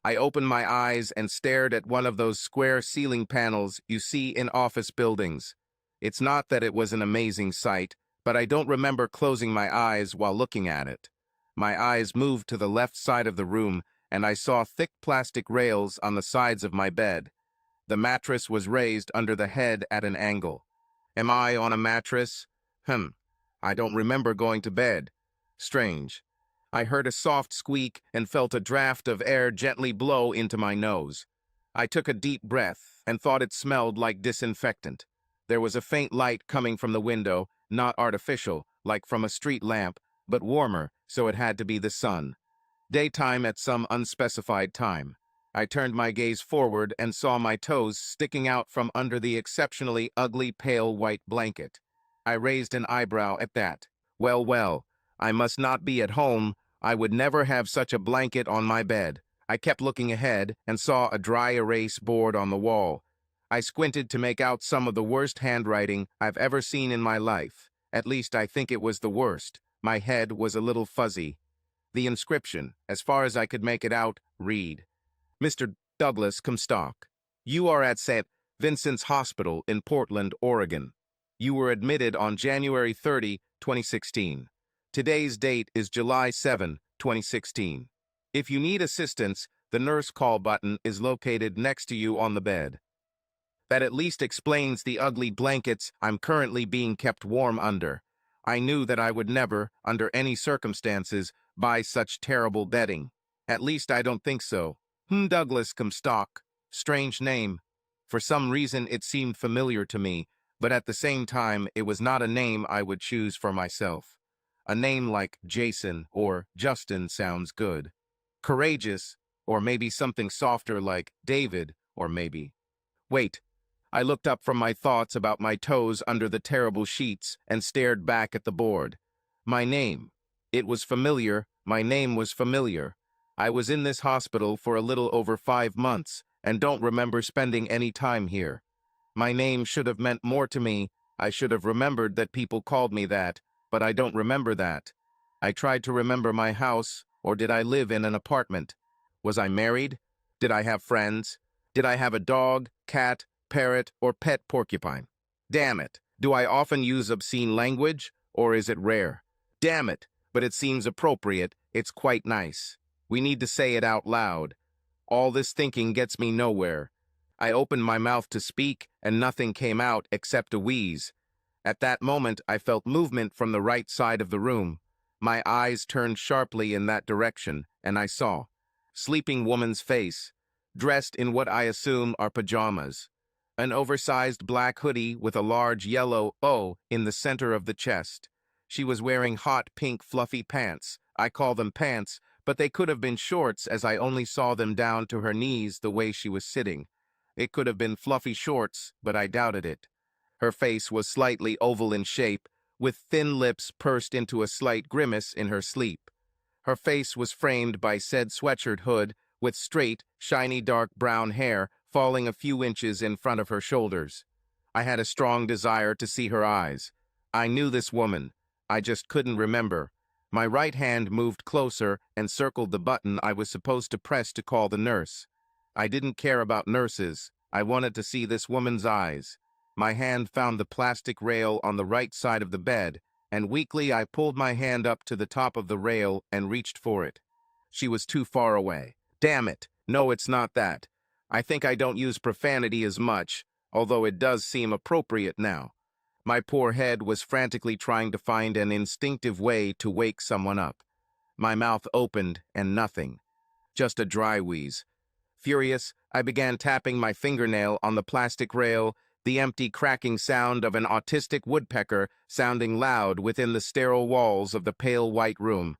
I opened my eyes and stared at one of those square ceiling panels you see in office buildings. It's not that it was an amazing sight, but I don't remember closing my eyes while looking at it. My eyes moved to the left side of the room, and I saw thick plastic rails on the sides of my bed. The mattress was raised under the head at an angle. Am I on a mattress? I don't remember going to bed. Strange. I heard a soft squeak and felt a draft of air gently blow into my nose. I took a deep breath and thought it smelled like disinfectant. There was a faint light coming from the window, not artificial, like from a street lamp, but warmer, so it had to be the sun. Daytime at some unspecified time. I turned my gaze forward and saw my toes sticking out from under the exceptionally ugly pale white blanket. I raised an eyebrow at that. Well, I must not be at home. I would never have such a blanket on my bed. I kept looking ahead and saw a dry erase board on the wall. I squinted to make out some of the worst handwriting I've ever seen in my life. At least I think it was the worst. My head was a little fuzzy. The inscription, as far as I could make it out, read, Mr. Douglas Comstock, you are at St. Vincent's Hospital in Portland, Oregon. You were admitted on January 30, 2016. Today's date is July 7, 2016. If you need assistance, the nurse call button is located next to you on the bed. That at least explains the ugly blankets I'm currently being kept warm under. I knew that I would never, under any circumstances, buy such terrible bedding. At least I don't think so. Douglas Comstock. Strange name. For some reason it seemed familiar to me, but at the same time it was not a name I would choose for myself. A name like Jason or Justin sounds good. Courageous, or maybe something softer like David, or maybe. Wait. I looked up from my thoughts about my toes under the terrible sheets and stared back at the board. My name. It was familiar. My name was familiar. I was in this hospital for a little over 5 months and don't remember spending any time here. My name should have meant more to me. I should have remembered that people called me that, but I don't remember that. I tried to remember my house, or did I live in an apartment? Was I married? Did I have friends? Did I have a dog, cat, parrot, or pet porcupine? Damn it. Do I often use obscene language, or is it rare? Damn it, but it seems appropriate. It's quite nice. We need to say it out loud. All this thinking gets me nowhere. I opened my mouth to speak, and nothing came out except a wheeze. At that moment, I felt movement from the right side of the room. My eyes turned sharply in that direction, and I saw sleeping woman's face, dressed in what I assume are pajamas. An oversized black hoodie with a large yellow O in the center of the chest. She was wearing hot pink fluffy pants. I call them pants, but they could have been shorts as I only saw them down to her knees the way she was sitting. It could have been fluffy shorts, but I doubted it. Her face was slightly oval in shape, with thin lips pursed into a slight grimace in her sleep. Her face was framed by said sweatshirt hood, with straight, shiny dark brown hair falling a few inches in front of her shoulders. I had a strong desire to see her eyes. I knew this woman. I just couldn't remember. My right hand moved closer and circled the button I was supposed to press to call the nurse. I didn't care about nurses. I wanted to see this woman's eyes. My hand found the plastic rail on the right side of the bed, and weakly I pulled my hand up to the top of the rail and reached for it. She was too far away. Damn it! No, it's not that. I think I don't use profanity as much, although it does seem appropriate now. My poor head was frantically trying to find an instinctive way to wake someone up. My mouth opened and nothing. Just a dry wheeze. Furious, I began tapping my fingernail on the plastic rail, the empty cracking sound of an autistic woodpecker sounding loud within the sterile walls of the pale white room.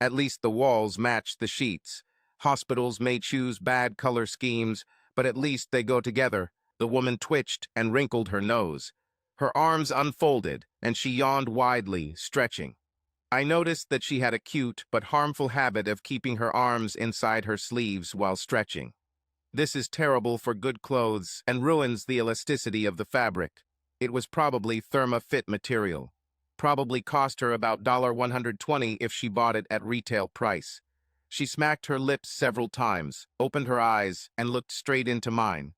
At least the walls matched the sheets. Hospitals may choose bad color schemes, but at least they go together. The woman twitched and wrinkled her nose. Her arms unfolded, and she yawned widely, stretching. I noticed that she had a cute but harmful habit of keeping her arms inside her sleeves while stretching. This is terrible for good clothes and ruins the elasticity of the fabric. It was probably therma-fit material. Probably cost her about $120 if she bought it at retail price. She smacked her lips several times, opened her eyes, and looked straight into mine.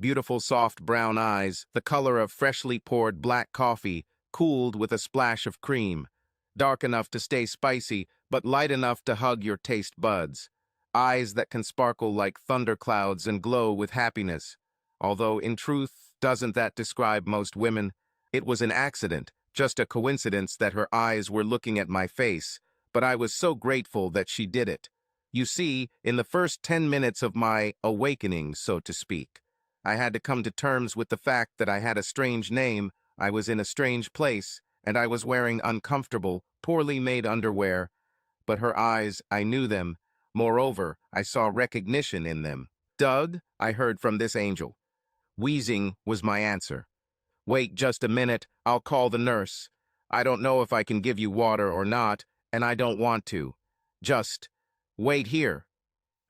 Beautiful soft brown eyes, the color of freshly poured black coffee, cooled with a splash of cream. Dark enough to stay spicy, but light enough to hug your taste buds. Eyes that can sparkle like thunderclouds and glow with happiness. Although, in truth, doesn't that describe most women? It was an accident, just a coincidence that her eyes were looking at my face, but I was so grateful that she did it. You see, in the first 10 minutes of my awakening, so to speak, I had to come to terms with the fact that I had a strange name, I was in a strange place, and I was wearing uncomfortable, poorly made underwear. But her eyes, I knew them. Moreover, I saw recognition in them. "Doug," I heard from this angel. Wheezing was my answer. "Wait just a minute, I'll call the nurse. I don't know if I can give you water or not, and I don't want to. Just wait here."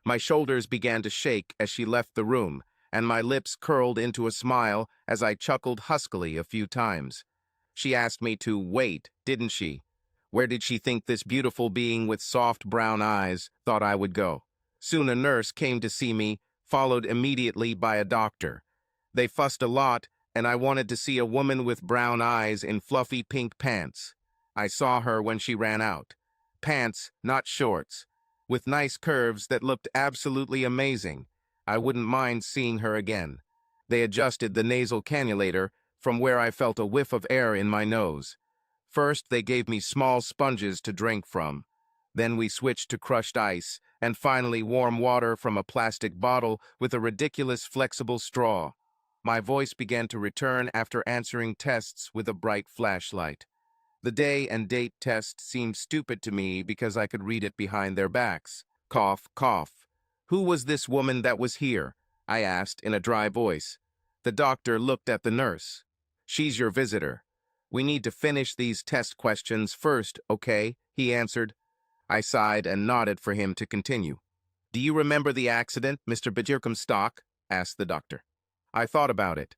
My shoulders began to shake as she left the room, and my lips curled into a smile as I chuckled huskily a few times. She asked me to wait, didn't she? Where did she think this beautiful being with soft brown eyes thought I would go? Soon a nurse came to see me, followed immediately by a doctor. They fussed a lot, and I wanted to see a woman with brown eyes in fluffy pink pants. I saw her when she ran out. Pants, not shorts, with nice curves that looked absolutely amazing. I wouldn't mind seeing her again. They adjusted the nasal cannulator from where I felt a whiff of air in my nose. First, they gave me small sponges to drink from. Then we switched to crushed ice, and finally warm water from a plastic bottle with a ridiculous flexible straw. My voice began to return after answering tests with a bright flashlight. The day and date test seemed stupid to me because I could read it behind their backs. Cough, cough. "Who was this woman that was here?" I asked in a dry voice. The doctor looked at the nurse. "She's your visitor. We need to finish these test questions first, okay?" he answered. I sighed and nodded for him to continue. "Do you remember the accident, Mr. Bajircomstock?" asked the doctor. I thought about it.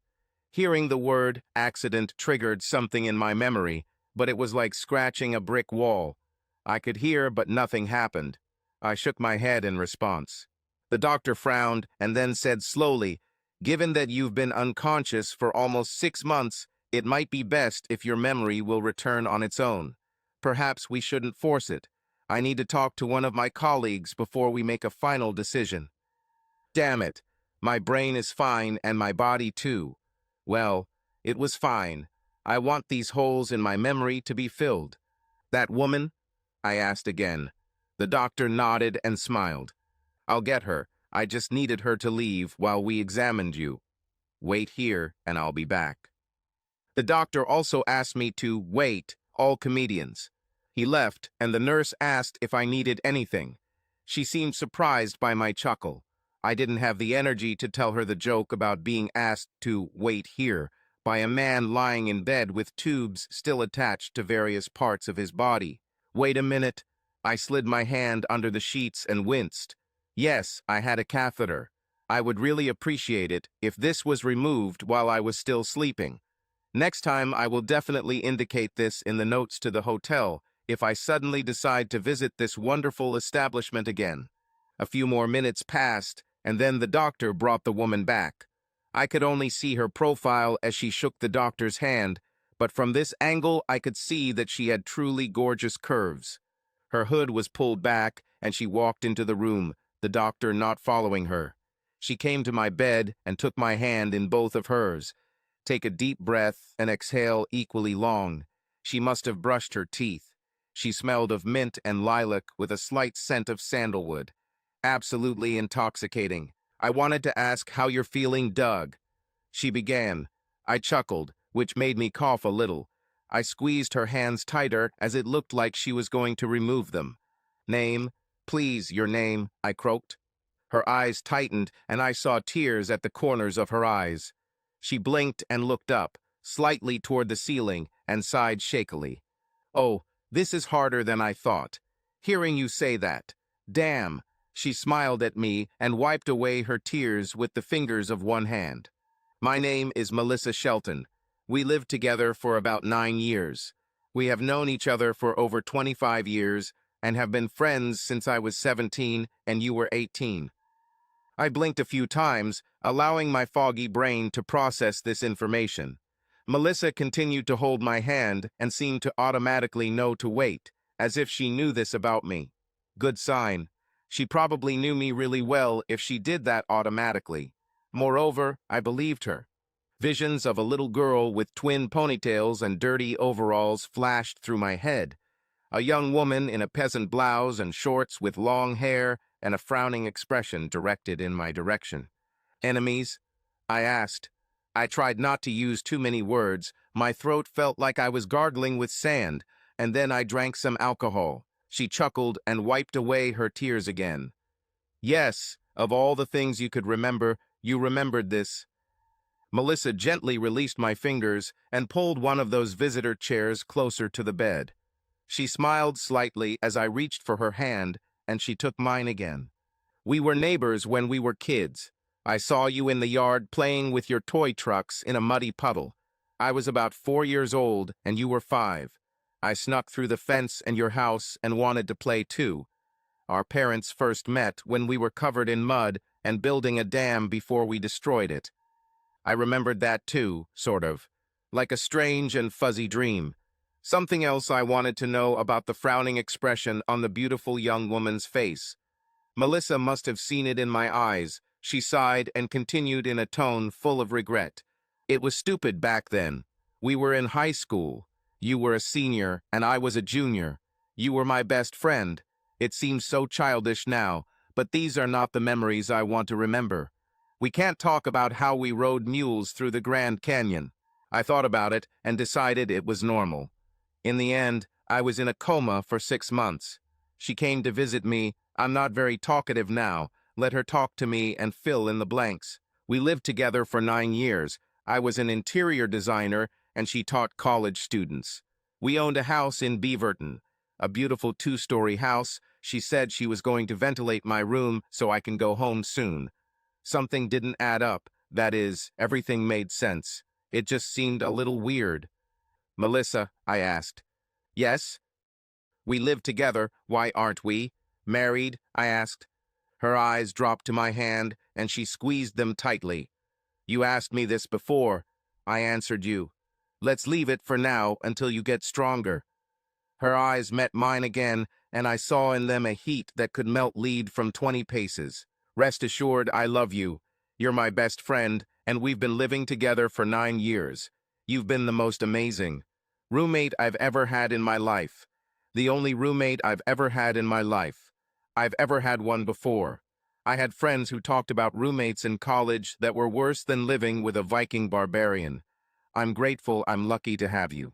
Hearing the word accident triggered something in my memory, but it was like scratching a brick wall. I could hear, but nothing happened. I shook my head in response. The doctor frowned and then said slowly, "Given that you've been unconscious for almost 6 months, it might be best if your memory will return on its own. Perhaps we shouldn't force it. I need to talk to one of my colleagues before we make a final decision." Damn it. My brain is fine and my body too. Well, it was fine. I want these holes in my memory to be filled. "That woman?" I asked again. The doctor nodded and smiled. "I'll get her. I just needed her to leave while we examined you. Wait here and I'll be back." The doctor also asked me to wait, all comedians. He left, and the nurse asked if I needed anything. She seemed surprised by my chuckle. I didn't have the energy to tell her the joke about being asked to wait here by a man lying in bed with tubes still attached to various parts of his body. Wait a minute. I slid my hand under the sheets and winced. Yes, I had a catheter. I would really appreciate it if this was removed while I was still sleeping. Next time, I will definitely indicate this in the notes to the hotel if I suddenly decide to visit this wonderful establishment again. A few more minutes passed, and then the doctor brought the woman back. I could only see her profile as she shook the doctor's hand, but from this angle I could see that she had truly gorgeous curves. Her hood was pulled back, and she walked into the room, the doctor not following her. She came to my bed and took my hand in both of hers. Take a deep breath and exhale equally long. She must have brushed her teeth. She smelled of mint and lilac with a slight scent of sandalwood. Absolutely intoxicating. "I wanted to ask how you're feeling, Doug," she began. I chuckled, which made me cough a little. I squeezed her hands tighter as it looked like she was going to remove them. "Name? Please, your name," I croaked. Her eyes tightened, and I saw tears at the corners of her eyes. She blinked and looked up, slightly toward the ceiling, and sighed shakily. "Oh, this is harder than I thought. Hearing you say that. Damn." She smiled at me and wiped away her tears with the fingers of one hand. "My name is Melissa Shelton. We lived together for about 9 years. We have known each other for over 25 years, and have been friends since I was 17 and you were 18. I blinked a few times, allowing my foggy brain to process this information. Melissa continued to hold my hand and seemed to automatically know to wait, as if she knew this about me. Good sign. She probably knew me really well if she did that automatically. Moreover, I believed her. Visions of a little girl with twin ponytails and dirty overalls flashed through my head. A young woman in a peasant blouse and shorts with long hair and a frowning expression directed in my direction. Enemies? I asked. I tried not to use too many words. My throat felt like I was gargling with sand, and then I drank some alcohol. She chuckled and wiped away her tears again. Yes, of all the things you could remember, you remembered this. Melissa gently released my fingers and pulled one of those visitor chairs closer to the bed. She smiled slightly as I reached for her hand, and she took mine again. We were neighbors when we were kids. I saw you in the yard playing with your toy trucks in a muddy puddle. I was about 4 years old, and you were 5. I snuck through the fence in your house and wanted to play too. Our parents first met when we were covered in mud and building a dam before we destroyed it. I remembered that too, sort of, like a strange and fuzzy dream. Something else I wanted to know about the frowning expression on the beautiful young woman's face. Melissa must have seen it in my eyes. She sighed and continued in a tone full of regret. It was stupid back then. We were in high school. You were a senior and I was a junior. You were my best friend. It seems so childish now, but these are not the memories I want to remember. We can't talk about how we rode mules through the Grand Canyon. I thought about it and decided it was normal. In the end, I was in a coma for 6 months. She came to visit me. I'm not very talkative now. Let her talk to me and fill in the blanks. We lived together for 9 years. I was an interior designer and she taught college students. We owned a house in Beaverton, a beautiful 2-story house. She said she was going to ventilate my room so I can go home soon. Something didn't add up. That is, everything made sense. It just seemed a little weird. Melissa, I asked. Yes? We live together. Why aren't we married? I asked. Her eyes dropped to my hand, and she squeezed them tightly. You asked me this before. I answered you. Let's leave it for now until you get stronger. Her eyes met mine again, and I saw in them a heat that could melt lead from 20 paces. Rest assured, I love you. You're my best friend, and we've been living together for 9 years. You've been the most amazing roommate I've ever had in my life. The only roommate I've ever had in my life. I've ever had one before. I had friends who talked about roommates in college that were worse than living with a Viking barbarian. I'm grateful I'm lucky to have you.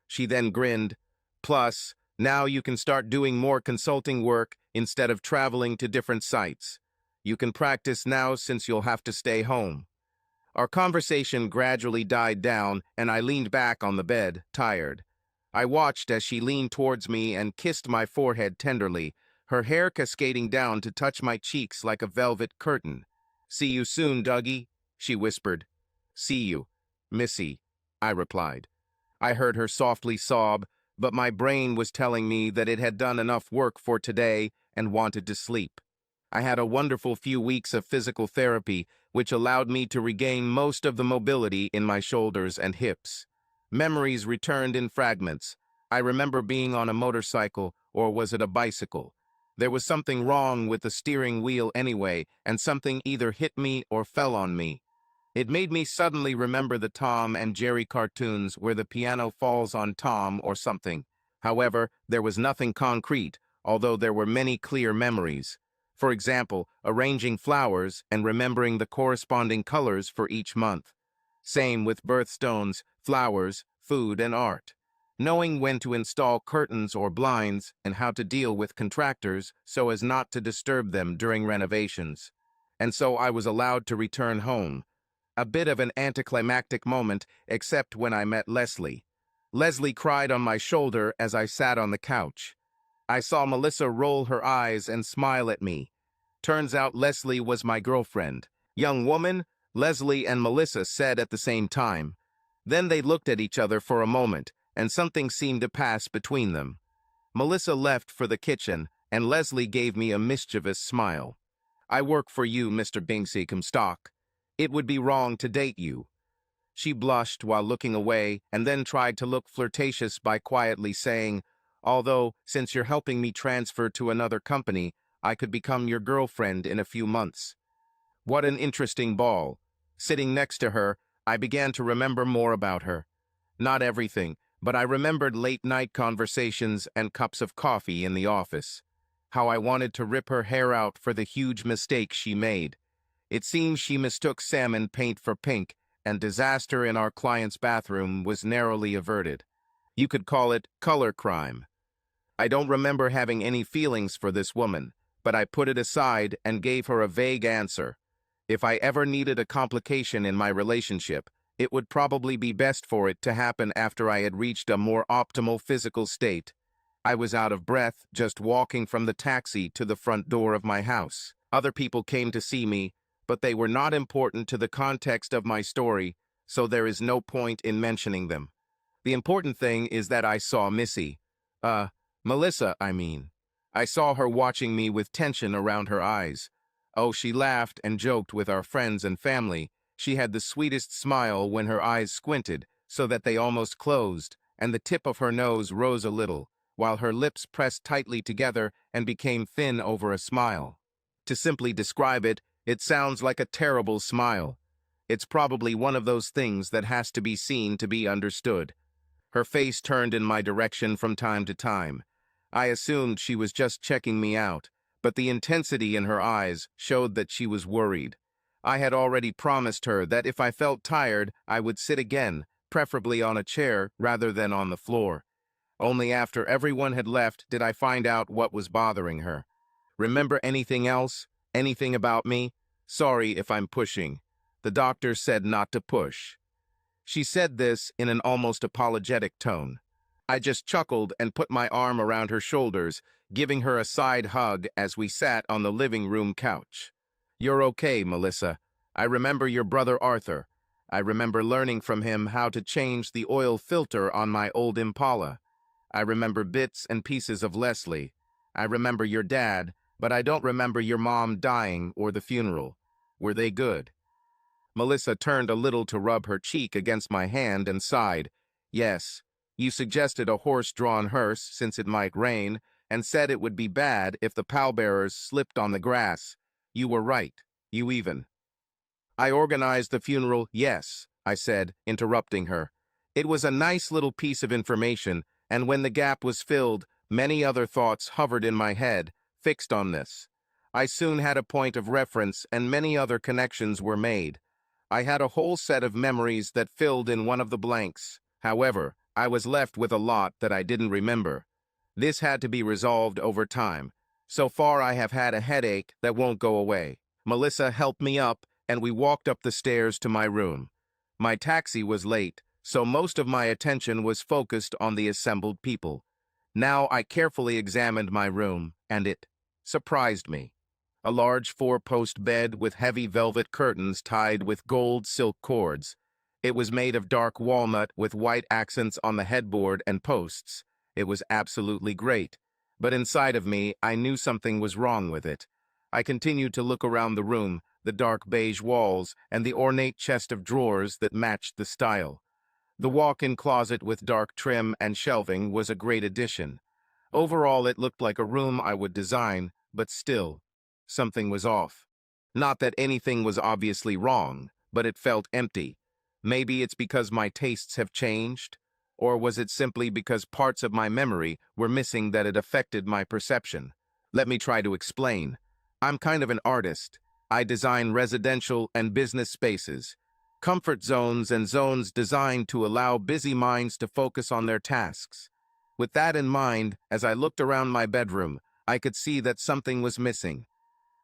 She then grinned. Plus, now you can start doing more consulting work instead of traveling to different sites. You can practice now since you'll have to stay home. Our conversation gradually died down, and I leaned back on the bed, tired. I watched as she leaned towards me and kissed my forehead tenderly, her hair cascading down to touch my cheeks like a velvet curtain. See you soon, Dougie, she whispered. See you, Missy, I replied. I heard her softly sob, but my brain was telling me that it had done enough work for today and wanted to sleep. I had a wonderful few weeks of physical therapy, which allowed me to regain most of the mobility in my shoulders and hips. Memories returned in fragments. I remember being on a motorcycle, or was it a bicycle? There was something wrong with the steering wheel anyway, and something either hit me or fell on me. It made me suddenly remember the Tom and Jerry cartoons where the piano falls on Tom or something. However, there was nothing concrete, although there were many clear memories. For example, arranging flowers and remembering the corresponding colors for each month. Same with birthstones, flowers, food, and art. Knowing when to install curtains or blinds and how to deal with contractors so as not to disturb them during renovations. And so I was allowed to return home. A bit of an anticlimactic moment, except when I met Leslie. Leslie cried on my shoulder as I sat on the couch. I saw Melissa roll her eyes and smile at me. Turns out Leslie was my girlfriend. Young woman, Leslie and Melissa said at the same time. Then they looked at each other for a moment, and something seemed to pass between them. Melissa left for the kitchen, and Leslie gave me a mischievous smile. I work for you, Mr. Binksy Comstock. It would be wrong to date you. She blushed while looking away and then tried to look flirtatious by quietly saying, although, since you're helping me transfer to another company, I could become your girlfriend in a few months. What an interesting ball. Sitting next to her, I began to remember more about her. Not everything, but I remembered late-night conversations and cups of coffee in the office. How I wanted to rip her hair out for the huge mistake she made. It seems she mistook salmon paint for pink, and disaster in our client's bathroom was narrowly averted. You could call it color crime. I don't remember having any feelings for this woman, but I put it aside and gave her a vague answer. If I ever needed a complication in my relationship, it would probably be best for it to happen after I had reached a more optimal physical state. I was out of breath just walking from the taxi to the front door of my house. Other people came to see me, but they were not important to the context of my story, so there is no point in mentioning them. The important thing is that I saw Missy. Melissa, I mean. I saw her watching me with tension around her eyes. Oh, she laughed and joked with our friends and family. She had the sweetest smile when her eyes squinted, so that they almost closed, and the tip of her nose rose a little, while her lips pressed tightly together and became thin over a smile. To simply describe it, it sounds like a terrible smile. It's probably one of those things that has to be seen to be understood. Her face turned in my direction from time to time. I assumed she was just checking me out, but the intensity in her eyes showed that she was worried. I had already promised her that if I felt tired, I would sit again, preferably on a chair rather than on the floor. Only after everyone had left did I find out what was bothering her. Remember anything else? Anything about me? Sorry if I'm pushing. The doctor said not to push. She said this in an almost apologetic tone. I just chuckled and put my arm around her shoulders, giving her a side hug as we sat on the living room couch. You're okay, Melissa. I remember your brother Arthur. I remember learning from him how to change the oil filter on my old Impala. I remember bits and pieces of Leslie. I remember your dad, but I don't remember your mom dying or the funeral. Were they good? Melissa turned a little to rub her cheek against my hand and sighed. Yes, you suggested a horse-drawn hearse since it might rain, and said it would be bad if the pallbearers slipped on the grass. You were right. You even. I organized the funeral, yes, I said, interrupting her. It was a nice little piece of information, and when the gap was filled, many other thoughts hovered in my head, fixed on this. I soon had a point of reference, and many other connections were made. I had a whole set of memories that filled in one of the blanks. However, I was left with a lot that I didn't remember. This had to be resolved over time. So far, I have had a headache that won't go away. Melissa helped me up, and we walked up the stairs to my room. My taxi was late, so most of my attention was focused on the assembled people. Now I carefully examined my room, and it surprised me. A large four-post bed with heavy velvet curtains tied with gold silk cords. It was made of dark walnut with white accents on the headboard and posts. It was absolutely great. But inside of me, I knew something was wrong with it. I continued to look around the room, the dark beige walls, and the ornate chest of drawers that matched the style. The walk-in closet with dark trim and shelving was a great addition. Overall, it looked like a room I would design, but still, something was off. Not that anything was obviously wrong, but it felt empty. Maybe it's because my tastes have changed? Or was it simply because parts of my memory were missing that it affected my perception? Let me try to explain. I'm kind of an artist. I design residential and business spaces, comfort zones and zones designed to allow busy minds to focus on their tasks. With that in mind, as I looked around my bedroom, I could see that something was missing.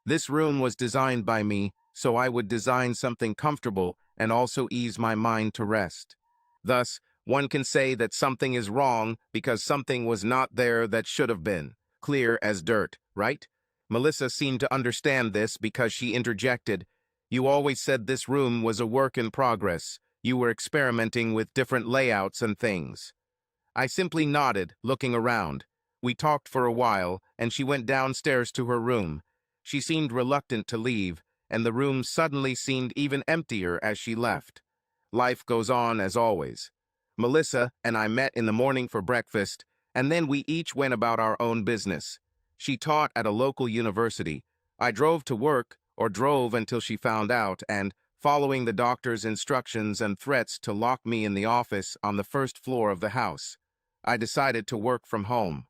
This room was designed by me, so I would design something comfortable and also ease my mind to rest. Thus, one can say that something is wrong because something was not there that should have been. Clear as dirt, right? Melissa seemed to understand this because she interjected, "You always said this room was a work in progress. You were experimenting with different layouts and things." I simply nodded, looking around. We talked for a while, and she went downstairs to her room. She seemed reluctant to leave, and the room suddenly seemed even emptier as she left. Life goes on as always. Melissa and I met in the morning for breakfast, and then we each went about our own business. She taught at a local university. I drove to work, or drove until she found out, and, following the doctor's instructions and threats to lock me in the office on the first floor of the house, I decided to work from home.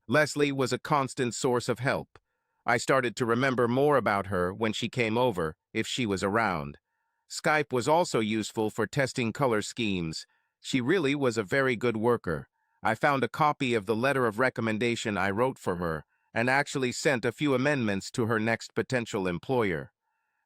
Leslie was a constant source of help. I started to remember more about her when she came over, if she was around. Skype was also useful for testing color schemes. She really was a very good worker. I found a copy of the letter of recommendation I wrote for her, and actually sent a few amendments to her next potential employer.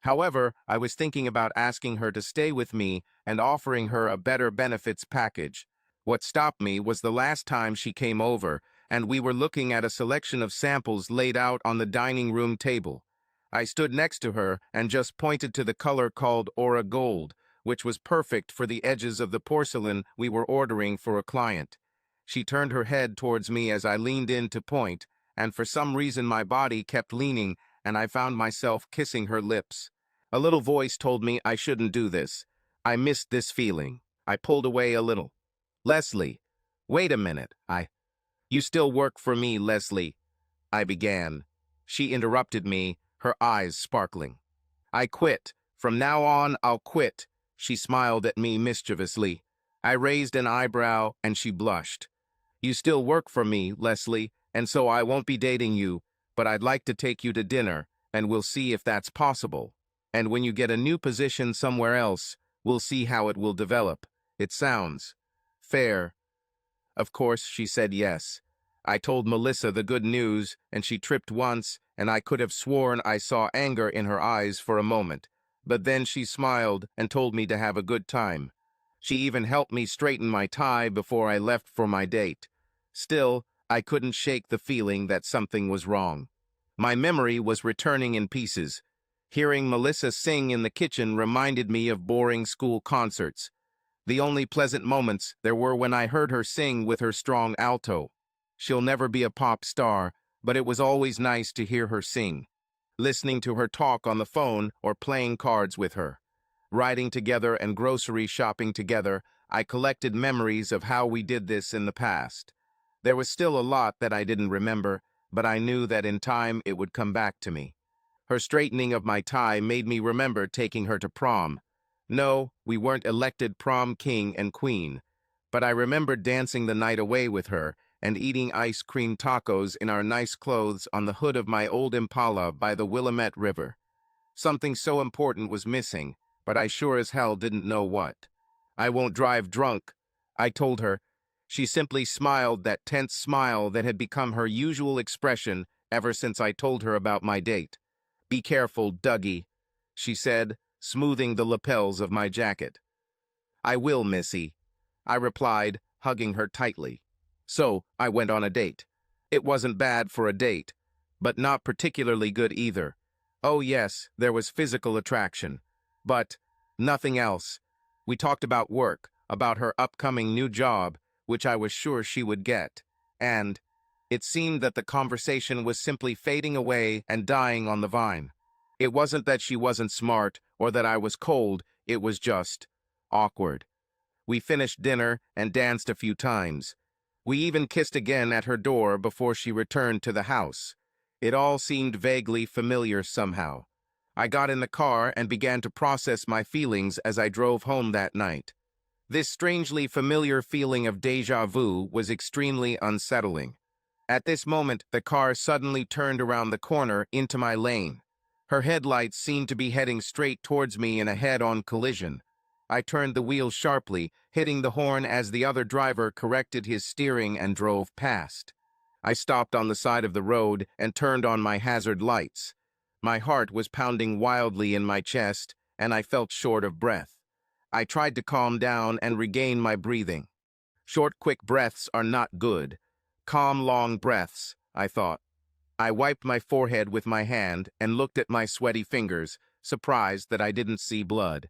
However, I was thinking about asking her to stay with me and offering her a better benefits package. What stopped me was the last time she came over, and we were looking at a selection of samples laid out on the dining room table. I stood next to her and just pointed to the color called Aura Gold, which was perfect for the edges of the porcelain we were ordering for a client. She turned her head towards me as I leaned in to point, and for some reason my body kept leaning, and I found myself kissing her lips. A little voice told me I shouldn't do this. I missed this feeling. I pulled away a little. Leslie, wait a minute. You still work for me, Leslie, I began. She interrupted me, her eyes sparkling. I quit. From now on, I'll quit. She smiled at me mischievously. I raised an eyebrow, and she blushed. You still work for me, Leslie, and so I won't be dating you, but I'd like to take you to dinner, and we'll see if that's possible. And when you get a new position somewhere else, we'll see how it will develop. It sounds fair. Of course, she said yes. I told Melissa the good news, and she tripped once, and I could have sworn I saw anger in her eyes for a moment. But then she smiled and told me to have a good time. She even helped me straighten my tie before I left for my date. Still, I couldn't shake the feeling that something was wrong. My memory was returning in pieces. Hearing Melissa sing in the kitchen reminded me of boring school concerts. The only pleasant moments there were when I heard her sing with her strong alto. She'll never be a pop star, but it was always nice to hear her sing. Listening to her talk on the phone or playing cards with her. Riding together and grocery shopping together, I collected memories of how we did this in the past. There was still a lot that I didn't remember, but I knew that in time it would come back to me. Her straightening of my tie made me remember taking her to prom. No, we weren't elected prom king and queen, but I remembered dancing the night away with her and eating ice cream tacos in our nice clothes on the hood of my old Impala by the Willamette River. Something so important was missing, but I sure as hell didn't know what. I won't drive drunk, I told her. She simply smiled that tense smile that had become her usual expression ever since I told her about my date. Be careful, Dougie, she said, smoothing the lapels of my jacket. I will, Missy, I replied, hugging her tightly. So, I went on a date. It wasn't bad for a date, but not particularly good either. Oh yes, there was physical attraction, but nothing else. We talked about work, about her upcoming new job, which I was sure she would get, and it seemed that the conversation was simply fading away and dying on the vine. It wasn't that she wasn't smart or that I was cold, it was just awkward. We finished dinner and danced a few times. We even kissed again at her door before she returned to the house. It all seemed vaguely familiar somehow. I got in the car and began to process my feelings as I drove home that night. This strangely familiar feeling of déjà vu was extremely unsettling. At this moment, the car suddenly turned around the corner into my lane. Her headlights seemed to be heading straight towards me in a head-on collision. I turned the wheel sharply, hitting the horn as the other driver corrected his steering and drove past. I stopped on the side of the road and turned on my hazard lights. My heart was pounding wildly in my chest, and I felt short of breath. I tried to calm down and regain my breathing. Short, quick breaths are not good. Calm, long breaths, I thought. I wiped my forehead with my hand and looked at my sweaty fingers, surprised that I didn't see blood.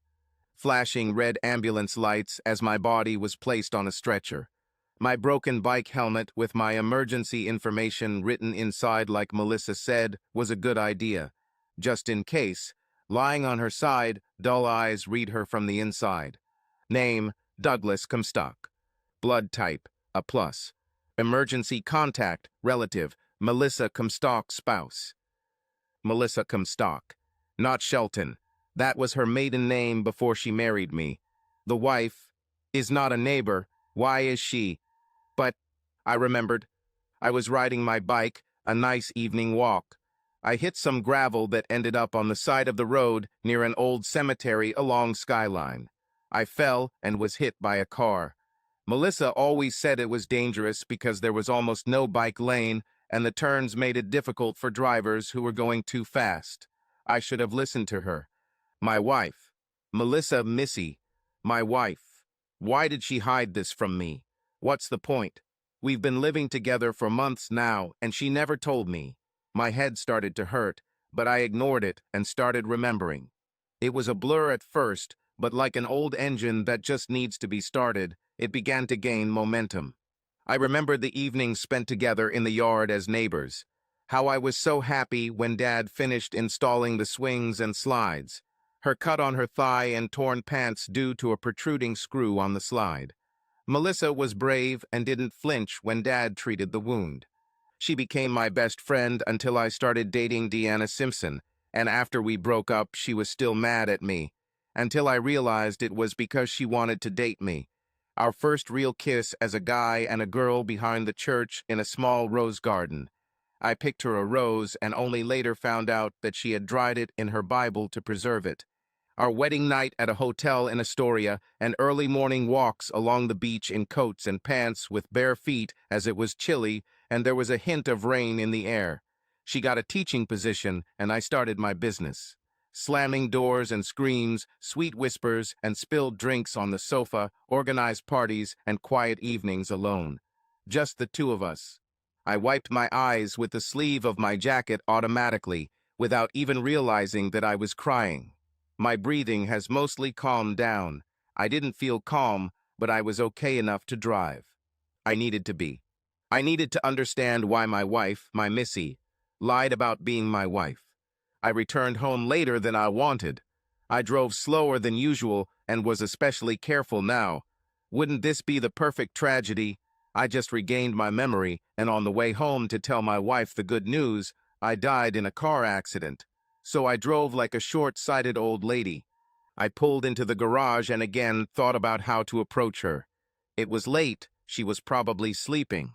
Flashing red ambulance lights as my body was placed on a stretcher. My broken bike helmet with my emergency information written inside like Melissa said was a good idea. Just in case, lying on her side, dull eyes read her from the inside. Name, Douglas Comstock. Blood type, a plus. Emergency contact, relative, Melissa Comstock spouse. Melissa Comstock. Not Shelton. That was her maiden name before she married me. The wife is not a neighbor. Why is she? But, I remembered, I was riding my bike, a nice evening walk. I hit some gravel that ended up on the side of the road near an old cemetery along Skyline. I fell and was hit by a car. Melissa always said it was dangerous because there was almost no bike lane and the turns made it difficult for drivers who were going too fast. I should have listened to her. My wife, Melissa Missy, my wife. Why did she hide this from me? What's the point? We've been living together for months now, and she never told me. My head started to hurt, but I ignored it and started remembering. It was a blur at first, but like an old engine that just needs to be started, it began to gain momentum. I remembered the evenings spent together in the yard as neighbors. How I was so happy when Dad finished installing the swings and slides. Her cut on her thigh and torn pants due to a protruding screw on the slide. Melissa was brave and didn't flinch when Dad treated the wound. She became my best friend until I started dating Deanna Simpson, and after we broke up, she was still mad at me, until I realized it was because she wanted to date me. Our first real kiss as a guy and a girl behind the church in a small rose garden. I picked her a rose and only later found out that she had dried it in her Bible to preserve it. Our wedding night at a hotel in Astoria, and early morning walks along the beach in coats and pants with bare feet as it was chilly and there was a hint of rain in the air. She got a teaching position and I started my business. Slamming doors and screams, sweet whispers and spilled drinks on the sofa, organized parties and quiet evenings alone. Just the two of us. I wiped my eyes with the sleeve of my jacket automatically, without even realizing that I was crying. My breathing has mostly calmed down. I didn't feel calm, but I was okay enough to drive. I needed to be. I needed to understand why my wife, my Missy, lied about being my wife. I returned home later than I wanted. I drove slower than usual and was especially careful now. Wouldn't this be the perfect tragedy? I just regained my memory, and on the way home to tell my wife the good news, I died in a car accident. So I drove like a short-sighted old lady. I pulled into the garage and again thought about how to approach her. It was late. She was probably sleeping.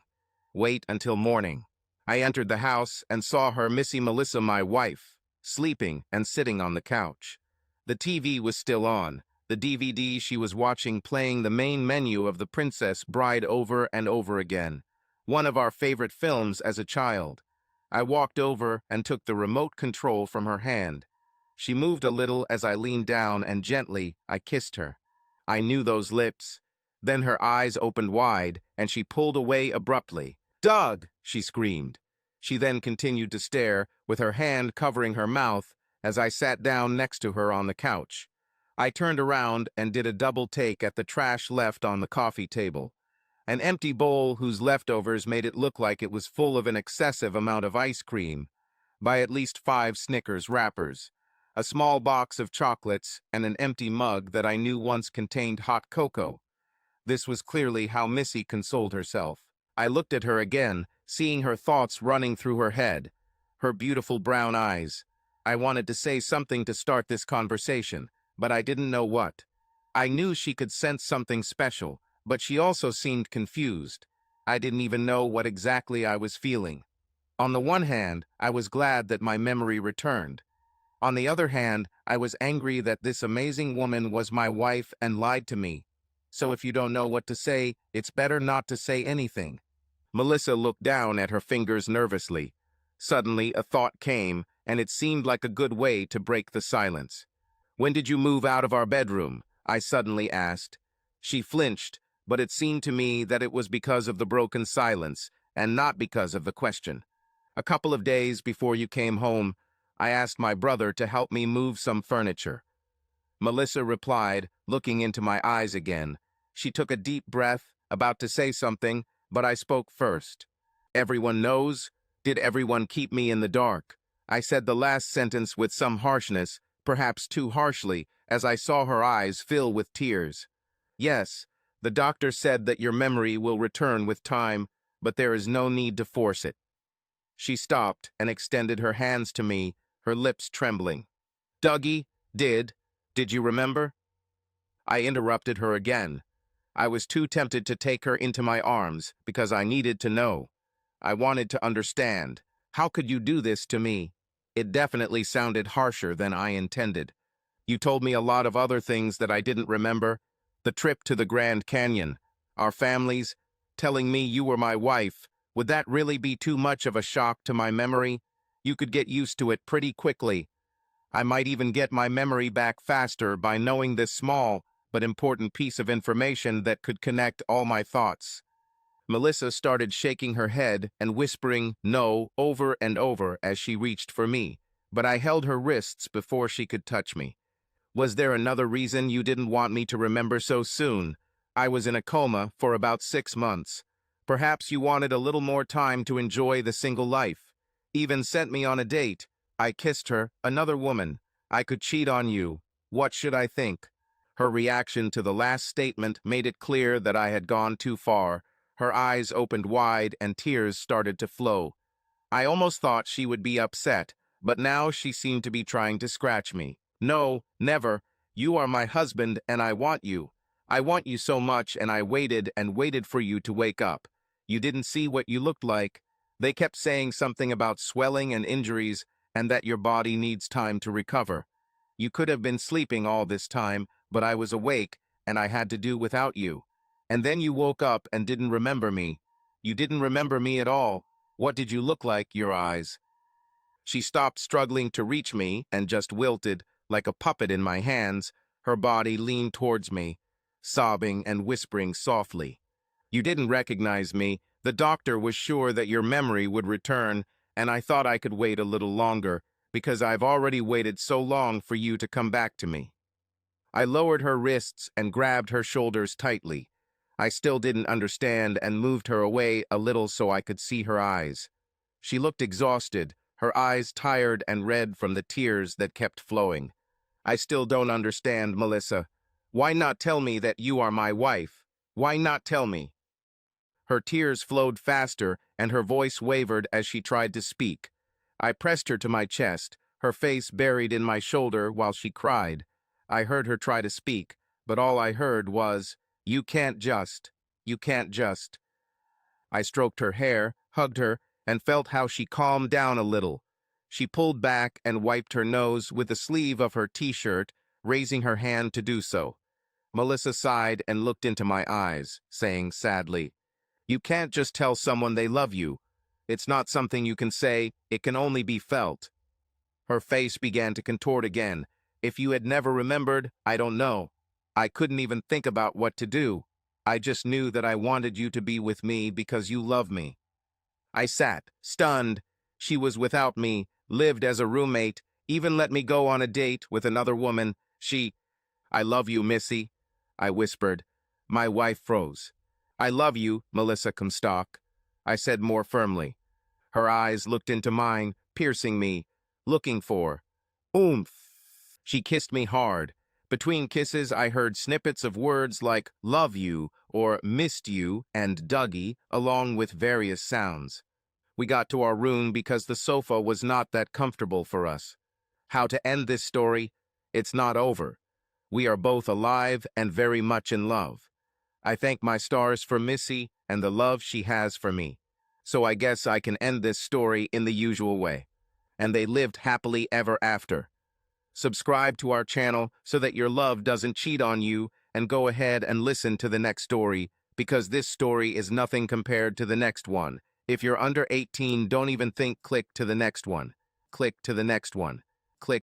Wait until morning. I entered the house and saw her, Missy Melissa, my wife, sleeping and sitting on the couch. The TV was still on. The DVD she was watching playing the main menu of The Princess Bride over and over again. One of our favorite films as a child. I walked over and took the remote control from her hand. She moved a little as I leaned down and gently I kissed her. I knew those lips. Then her eyes opened wide and she pulled away abruptly. "Doug!" she screamed. She then continued to stare, with her hand covering her mouth, as I sat down next to her on the couch. I turned around and did a double take at the trash left on the coffee table. An empty bowl whose leftovers made it look like it was full of an excessive amount of ice cream, by at least 5 Snickers wrappers, a small box of chocolates, and an empty mug that I knew once contained hot cocoa. This was clearly how Missy consoled herself. I looked at her again, seeing her thoughts running through her head, her beautiful brown eyes. I wanted to say something to start this conversation, but I didn't know what. I knew she could sense something special, but she also seemed confused. I didn't even know what exactly I was feeling. On the one hand, I was glad that my memory returned. On the other hand, I was angry that this amazing woman was my wife and lied to me. So if you don't know what to say, it's better not to say anything. Melissa looked down at her fingers nervously. Suddenly, a thought came, and it seemed like a good way to break the silence. "When did you move out of our bedroom?" I suddenly asked. She flinched, but it seemed to me that it was because of the broken silence, and not because of the question. "A couple of days before you came home, I asked my brother to help me move some furniture." Melissa replied, looking into my eyes again. She took a deep breath, about to say something, but I spoke first. Everyone knows? Did everyone keep me in the dark? I said the last sentence with some harshness, perhaps too harshly, as I saw her eyes fill with tears. Yes, the doctor said that your memory will return with time, but there is no need to force it. She stopped and extended her hands to me, her lips trembling. Dougie, did you remember? I interrupted her again. I was too tempted to take her into my arms because I needed to know. I wanted to understand. How could you do this to me? It definitely sounded harsher than I intended. You told me a lot of other things that I didn't remember. The trip to the Grand Canyon, our families, telling me you were my wife. Would that really be too much of a shock to my memory? You could get used to it pretty quickly. I might even get my memory back faster by knowing this small but important piece of information that could connect all my thoughts. Melissa started shaking her head and whispering no over and over as she reached for me, but I held her wrists before she could touch me. Was there another reason you didn't want me to remember so soon? I was in a coma for about 6 months. Perhaps you wanted a little more time to enjoy the single life. Even sent me on a date. I kissed her, another woman. I could cheat on you. What should I think? Her reaction to the last statement made it clear that I had gone too far. Her eyes opened wide and tears started to flow. I almost thought she would be upset, but now she seemed to be trying to scratch me. No, never. You are my husband and I want you. I want you so much and I waited and waited for you to wake up. You didn't see what you looked like. They kept saying something about swelling and injuries and that your body needs time to recover. You could have been sleeping all this time, but I was awake and I had to do without you. And then you woke up and didn't remember me. You didn't remember me at all. What did you look like, your eyes? She stopped struggling to reach me and just wilted, like a puppet in my hands. Her body leaned towards me, sobbing and whispering softly. You didn't recognize me. The doctor was sure that your memory would return, and I thought I could wait a little longer, because I've already waited so long for you to come back to me. I lowered her wrists and grabbed her shoulders tightly. I still didn't understand and moved her away a little so I could see her eyes. She looked exhausted, her eyes tired and red from the tears that kept flowing. I still don't understand, Melissa. Why not tell me that you are my wife? Why not tell me? Her tears flowed faster and her voice wavered as she tried to speak. I pressed her to my chest, her face buried in my shoulder while she cried. I heard her try to speak, but all I heard was, you can't just. I stroked her hair, hugged her, and felt how she calmed down a little. She pulled back and wiped her nose with the sleeve of her t-shirt, raising her hand to do so. Melissa sighed and looked into my eyes, saying sadly, you can't just tell someone they love you. It's not something you can say, it can only be felt. Her face began to contort again. If you had never remembered, I don't know. I couldn't even think about what to do. I just knew that I wanted you to be with me because you love me. I sat, stunned. She was without me, lived as a roommate, even let me go on a date with another woman. I love you, Missy, I whispered. My wife froze. I love you, Melissa Comstock, I said more firmly. Her eyes looked into mine, piercing me, looking for oomph. She kissed me hard. Between kisses, I heard snippets of words like love you or missed you and Dougie, along with various sounds. We got to our room because the sofa was not that comfortable for us. How to end this story? It's not over. We are both alive and very much in love. I thank my stars for Missy and the love she has for me. So I guess I can end this story in the usual way. And they lived happily ever after. Subscribe to our channel so that your love doesn't cheat on you, and go ahead and listen to the next story, because this story is nothing compared to the next one. If you're under 18, don't even think click to the next one. Click to the next one.